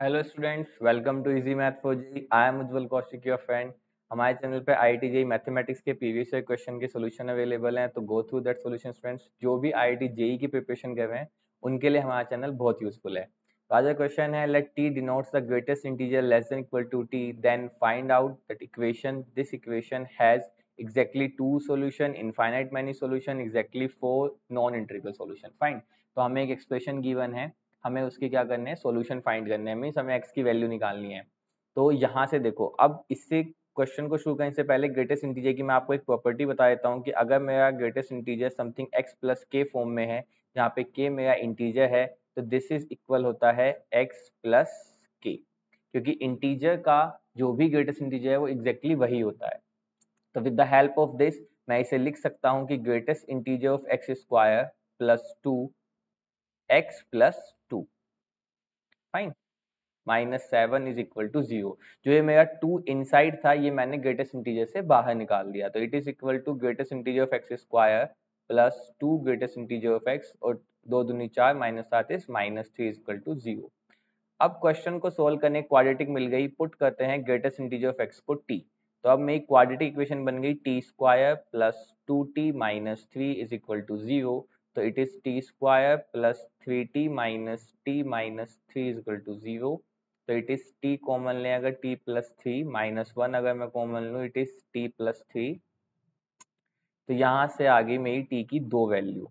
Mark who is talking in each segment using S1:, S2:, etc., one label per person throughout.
S1: Hello students, welcome to easy math for JEE. I am Ujjwal Kaushik your friend. हमारे channel पे IIT JEE mathematics के previous year question के solution available हैं, तो go through that solution friends. जो भी IIT JEE की preparation कर रहे हैं उनके लिए हमारा चैनल बहुत यूजफुल है। तो आज का क्वेश्चन है, let t denotes the greatest integer less than equal to t, then find out that equation this equation has exactly two solution, infinite many solution, exactly four non integral solution. Fine. तो हमें एक expression given है, हमें उसके क्या करने हैं, solution find करने हैं, मीन्स हमें x की वैल्यू निकालनी है। तो यहाँ से देखो, अब इससे क्वेश्चन को शुरू करने से पहले ग्रेटेस्ट इंटीजर की मैं आपको एक प्रॉपर्टी बता देता हूँ कि अगर मेरा greatest integer something x plus के फॉर्म में है, जहाँ पे k मेरा इंटीजर है, तो दिस इज इक्वल होता है x प्लस के, क्योंकि इंटीजर का जो भी ग्रेटेस्ट इंटीजर है वो एग्जैक्टली वही होता है। तो with the help of this मैं इसे लिख सकता हूँ कि greatest integer of x square plus two x plus two, fine, -7 is equal to 0। जो ये मेरा 2 इनसाइड था, ये मैंने ग्रेटेस्ट इंटीजर से बाहर निकाल दिया, तो it is equal to greatest integer of x square plus 2 greatest integer of x, और 2 दूनी 4, -7 इज -3 इज इक्वल टू 0। अब क्वेश्चन को सोल्व करने क्वाड्रेटिक मिल गई, पुट करते हैं ग्रेटेस्ट इंटीजर ऑफ एक्स को टी। तो अब मेरी क्वाड्रेटिक इक्वेशन बन गई t square plus 2t minus 3 is equal to 0। तो it is t square plus 3t minus t minus 3 is equal to 0। तो इट इज t कॉमन लें अगर t प्लस 3, -1 अगर मैं कॉमन लूँ, इट इज t प्लस 3। तो यहाँ से आ गई मेरी t की दो वैल्यू।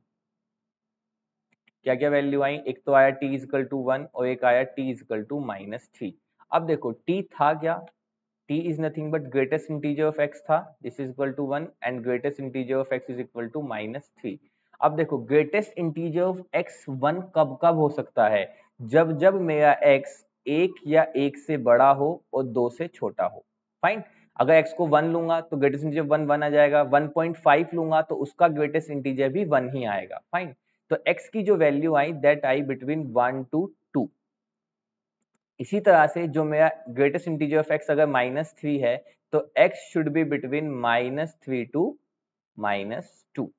S1: क्या क्या वैल्यू आई, एक तो आया t इजकल टू 1 और एक आया t इजकल टू -3। अब देखो t था क्या, t is nothing but greatest integer of x था, this is equal to 1 and greatest integer of x is equal to -3। अब देखो ग्रेटेस्ट इंटीजर ऑफ x 1 कब कब हो सकता है, जब जब मेरा x 1 या 1 से बड़ा हो और 2 से छोटा हो। फाइन। अगर x को 1 लूंगा तो ग्रेटेस्ट इंटीजर 1 1 आ जाएगा, 1.5 लूंगा तो उसका ग्रेटेस्ट इंटीजर भी 1 ही आएगा। फाइन। तो x की जो value I that I between 1 to 2। इसी तरह से जो मेरा ग्रेटेस्ट इंटीजर ऑफ x अगर -3 है, तो x should be between -3 to -2।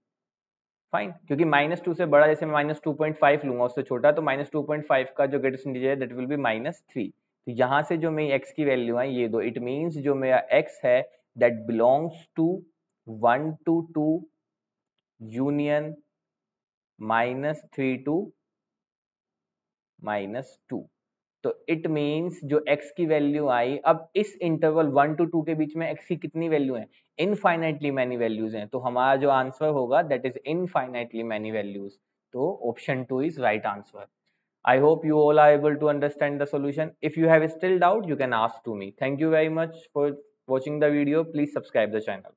S1: Fine, क्योंकि -2 से बड़ा, जैसे मैं -2.5 लूंगा, उससे छोटा तो -2.5 का जो ग्रेटेस्ट इंटीजर है दैट विल बी -3। तो यहाँ से जो मेरी x की वैल्यू है ये दो, इट मीन्स जो मेरा x है that belongs to 1 to 2 union -3 to -2। तो इट मीन्स जो x की वैल्यू आई, अब इस इंटरवल 1 to 2 के बीच में x की कितनी वैल्यू है, इनफाइनाइटली मैनी वैल्यूज हैं, तो हमारा जो आंसर होगा that is infinitely many values. तो option 2 is right answer. I hope you all are able to understand the solution. If you have still doubt, you can ask to me. Thank you very much for watching the video. Please subscribe the channel.